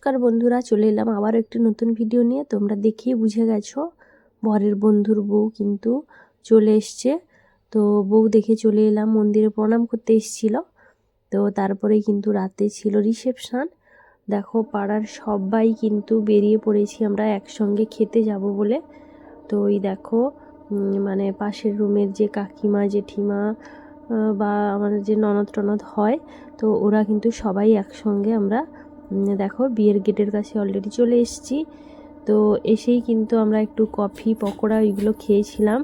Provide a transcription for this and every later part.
নমস্কার বন্ধুরা, চলে এলাম আবার একটি নতুন ভিডিও নিয়ে। তোমরা দেখেই বুঝে গেছো বরের বন্ধুর বউ কিন্তু চলে এসছে। তো বউ দেখে চলে এলাম, মন্দিরে প্রণাম করতে এসেছিল। তো তারপরেই কিন্তু রাতে ছিল রিসেপশন। দেখো পাড়ার সবাই কিন্তু বেরিয়ে পড়েছি আমরা একসঙ্গে খেতে যাব বলে। তো ওই দেখো মানে পাশের রুমের যে কাকিমা জেঠিমা বা আমার যে ননদ টনদ হয়, তো ওরা কিন্তু সবাই একসঙ্গে আমরা দেখো বিয়ের গেটের কাছে অলরেডি চলে এসেছি। তো এসেই কিন্তু আমরা একটু কফি পকোড়া এগুলো খেয়েছিলাম।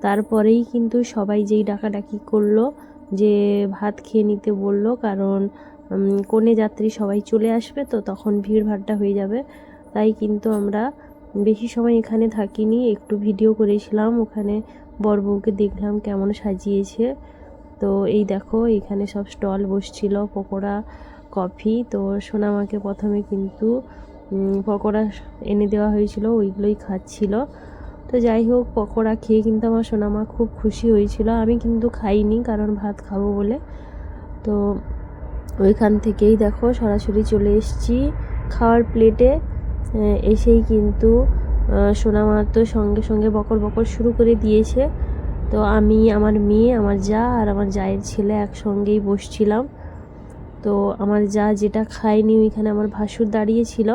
তারপরেই কিন্তু সবাই যেই ডাকাডাকি করলো যে ভাত খেয়ে নিতে বললো, কারণ কনে যাত্রী সবাই চলে আসবে, তো তখন ভিড়ভাড়টা হয়ে যাবে। তাই কিন্তু আমরা বেশি সময় এখানে থাকিনি, একটু ভিডিও করেছিলাম। ওখানে বর বউকে দেখলাম কেমন সাজিয়েছে। তো এই দেখো এখানে সব স্টল বসছিল পকোড়া কফি। তো সোনামাকে প্রথমে কিন্তু পকোড়া এনে দেওয়া হয়েছিল, ওইগুলোই খাচ্ছিল। তো যাই হোক পকোড়া খেয়ে কিন্তু আমার সোনামা খুব খুশি হয়েছিল। আমি কিন্তু খাইনি, কারণ ভাত খাবো বলে। তো ওইখান থেকেই দেখো সরাসরি চলে এসেছি খাওয়ার প্লেটে। এসেই কিন্তু সোনামা তো সঙ্গে সঙ্গে বকর বকর শুরু করে দিয়েছে। তো আমি, আমার মেয়ে, আমার জা আর আমার জায়ের ছেলে একসঙ্গেই বসছিলাম। তো আমার যা যেটা খায়নি ওইখানে আমার ভাসুর দাঁড়িয়েছিল,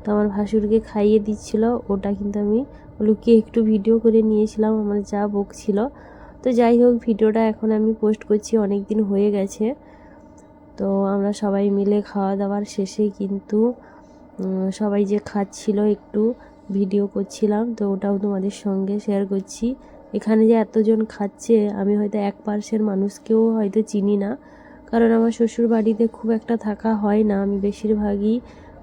তো আমার ভাসুরকে খাইয়ে দিচ্ছিল। ওটা কিন্তু আমি লুকিয়ে একটু ভিডিও করে নিয়েছিলাম, আমার যা বকছিল। তো যাই হোক ভিডিওটা এখন আমি পোস্ট করছি, অনেক দিন হয়ে গেছে। তো আমরা সবাই মিলে খাওয়া দাওয়ার শেষে কিন্তু সবাই যে খাচ্ছিল একটু ভিডিও করছিলাম, তো ওটাও তোমাদের সঙ্গে শেয়ার করছি। এখানে যে এতজন খাচ্ছে, আমি হয়তো 1% মানুষকেও হয়তো চিনি না, কারণ আমার শ্বশুর বাড়িতে খুব একটা থাকা হয় না। আমি বেশিরভাগই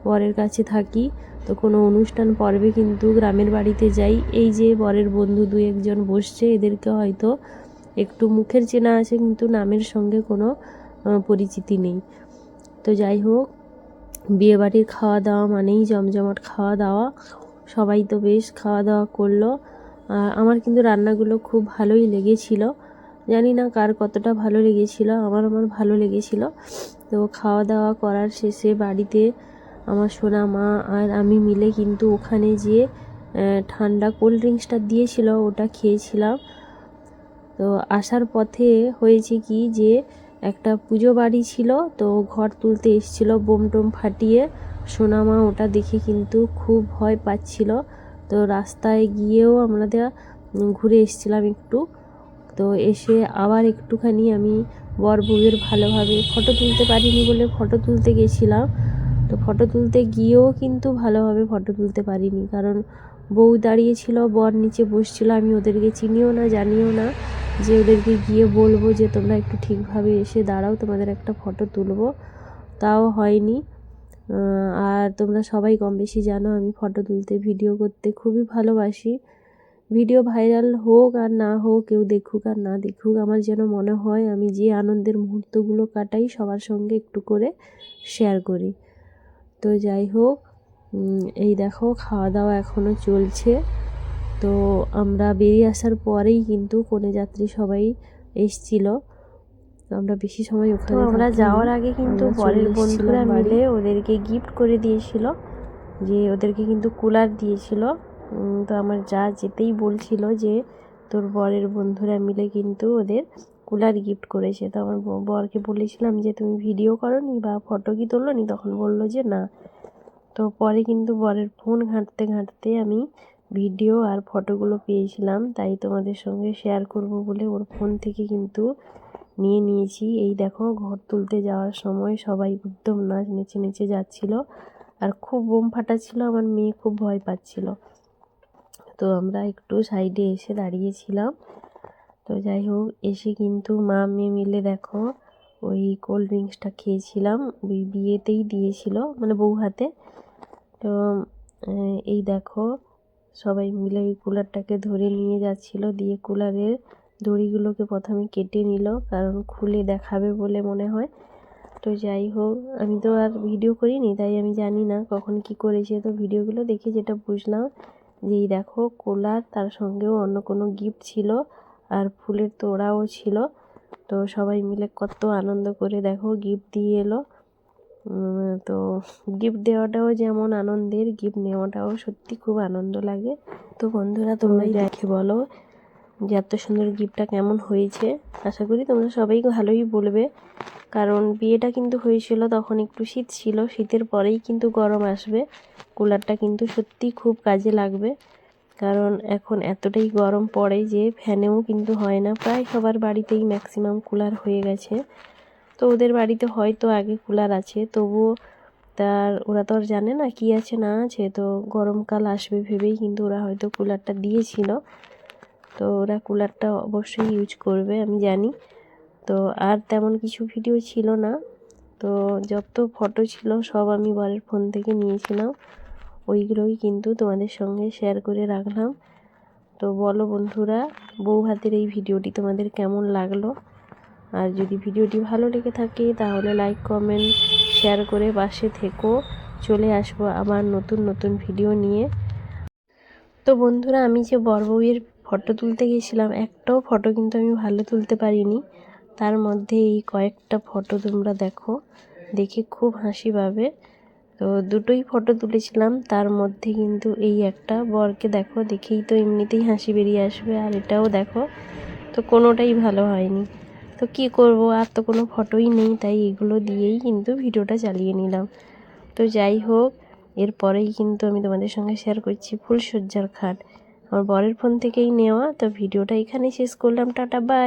বরের কাছে থাকি। তো কোনো অনুষ্ঠান পর্বে কিন্তু গ্রামের বাড়িতে যাই। এই যে বরের বন্ধু 2-1 জন বসছে, এদেরকে হয়তো একটু মুখের চেনা আছে, কিন্তু নামের সঙ্গে কোনো পরিচিতি নেই। তো যাই হোক বিয়েবাড়ির খাওয়া দাওয়া মানেই জমজমাট খাওয়া দাওয়া। সবাই তো বেশ খাওয়া দাওয়া করলো। আমার কিন্তু রান্নাগুলো খুব ভালোই লেগেছিল, জানি না কার কতটা ভালো লেগেছিল, আমার ভালো লেগেছিল। তো খাওয়া দাওয়া করার শেষে বাড়িতে আমার সোনা মা আর আমি মিলে কিন্তু ওখানে যে ঠান্ডা কোল্ড ড্রিঙ্কসটা দিয়েছিল ওটা খেয়েছিলাম। তো আসার পথে হয়েছে কি যে একটা পুজো বাড়ি ছিল, তো ঘর তুলতে এসেছিলো বোম টোম ফাটিয়ে। সোনামা ওটা দেখে কিন্তু খুব ভয় পাচ্ছিল। তো রাস্তায় গিয়েও আমরা ঘুরে এসেছিলাম একটু। তো এসে আবার একটুখানি আমি বর বউয়ের ভালোভাবে ফটো তুলতে পারিনি বলে ফটো তুলতে গেছিলাম। তো ফটো তুলতে গিয়েও কিন্তু ভালোভাবে ফটো তুলতে পারিনি, কারণ বউ দাঁড়িয়েছিল, বর নিচে বসছিল। আমি ওদেরকে চিনিও না জানিও না যে ওদেরকে গিয়ে বলবো যে তোমরা একটু ঠিকভাবে এসে দাঁড়াও, তোমাদের একটা ফটো তুলবো, তাও হয়নি। আর তোমরা সবাই কম বেশি জানো আমি ফটো তুলতে ভিডিও করতে খুবই ভালোবাসি। ভিডিও ভাইরাল হোক আর না হোক, কেউ দেখুক আর না দেখুক, আমার যেন মনে হয় আমি যে আনন্দের মুহূর্তগুলো কাটাই সবার সঙ্গে একটু করে শেয়ার করি। তো যাই হোক এই দেখো খাওয়া দাওয়া এখনও চলছে। তো আমরা বেরিয়ে আসার পরেই কিন্তু কনে যাত্রী সবাই এসছিল। তো আমরা বেশি সময় ওখানে আমরা যাওয়ার আগে কিন্তু বরের বন্ধুরা মিলে ওদেরকে গিফট করে দিয়েছিল, যে ওদেরকে কিন্তু কুলার দিয়েছিল। তো আমার যা যেতেই বলছিল যে তোর বরের বন্ধুরা মিলে কিন্তু ওদের কুলার গিফট করেছে। তো আমার বরকে বলেছিলাম যে তুমি ভিডিও করোনি বা ফটো কি তোলোনি, তখন বললো যে না। তো পরে কিন্তু বরের ফোন ঘাঁটতে ঘাঁটতে আমি ভিডিও আর ফটোগুলো পেয়েছিলাম, তাই তোমাদের সঙ্গে শেয়ার করব বলে ওর ফোন থেকে কিন্তু নিয়ে নিয়েছি। এই দেখো ঘর তুলতে যাওয়ার সময় সবাই একদম নাচ নেচে নেচে যাচ্ছিল, আর খুব বোম ফাটাচ্ছিল, আমার মেয়ে খুব ভয় পাচ্ছিল। তো আমরা একটু সাইডে এসে দাঁড়িয়েছিলাম। তো যাই হোক এসে কিন্তু মা মেয়ে মিলে দেখো ওই কোল্ড ড্রিঙ্কসটা খেয়েছিলাম, ওই বিয়েতেই দিয়েছিল মানে বউ হাতে। তো এই দেখো সবাই মিলে ওই কুলারটাকে ধরে নিয়ে যাচ্ছিল, দিয়ে কুলারের দড়িগুলোকে প্রথমে কেটে নিল, কারণ খুলে দেখাবে বলে মনে হয়। তো যাই হোক আমি তো আর ভিডিও করিনি, তাই আমি জানি না কখন কি করেছে। তো ভিডিওগুলো দেখে যেটা বুঝলাম যে এই দেখো কুলার, তার সঙ্গেও অন্য কোনো গিফট ছিল, আর ফুলের তোড়াও ছিল। তো সবাই মিলে কত আনন্দ করে দেখো গিফট দিয়ে এলো। তো গিফট দেওয়াটাও যেমন আনন্দের, গিফট নেওয়াটাও সত্যি খুব আনন্দ লাগে। তো বন্ধুরা তোমরাই দেখে বলো যে এত সুন্দর গিফটটা কেমন হয়েছে। আশা করি তোমরা সবাই ভালোই বলবে, কারণ বিয়েটা কিন্তু হয়েছিল তখন একটু শীত ছিল, শীতের পরেই কিন্তু গরম আসবে। কুলারটা কিন্তু সত্যি খুব কাজে লাগবে, কারণ এখন এতটাই গরম পড়ে যে ফ্যানেও কিন্তু হয় না। প্রায় সবার বাড়িতেই ম্যাক্সিমাম কুলার হয়ে গেছে। তো ওদের বাড়িতে হয়তো আগে কুলার আছে, তবুও ওরা তো আর জানে না কি আছে না আছে, তো গরমকাল আসবে ভেবেই কিন্তু ওরা হয়তো কুলারটা দিয়েছিল। তো ওরা কুলারটা অবশ্যই ইউজ করবে আমি জানি। তো আর তেমন কিছু ভিডিও ছিল না, তো যত ফটো ছিল সব আমি বরের ফোন থেকে নিয়েছিলাম, ওইগুলোই কিন্তু তোমাদের সঙ্গে শেয়ার করে রাখলাম। তো বলো বন্ধুরা, বউ ভাতের এই ভিডিওটি তোমাদের কেমন লাগলো? আর যদি ভিডিওটি ভালো লেগে থাকে তাহলে লাইক কমেন্ট শেয়ার করে পাশে থেকো। চলে আসবো আবার নতুন নতুন ভিডিও নিয়ে। তো বন্ধুরা, আমি যে বর বউয়ের ফটো তুলতে গেছিলাম, একটাও ফটো কিন্তু আমি ভালো তুলতে পারিনি। তার মধ্যে এই কয়েকটা ফটো তোমরা দেখো, দেখে খুব হাসি পাবে। তো দুটোই ফটো তুলেছিলাম, তার মধ্যে কিন্তু এই একটা বরকে দেখো, দেখেই তো এমনিতেই হাসি বেরিয়ে আসবে। আর এটাও দেখো, তো কোনোটাই ভালো হয়নি। তো কি করব, আর তো কোনো ফটোই নেই, তাই এগুলো দিয়েই কিন্তু ভিডিওটা চালিয়ে নিলাম। তো যাই হোক, এরপরেই কিন্তু আমি তোমাদের সঙ্গে শেয়ার করছি ফুলসজ্জার খাট, আমার বরের ফোন থেকেই নেওয়া। তো ভিডিওটা এখানেই শেষ করলাম, টাটা বাই।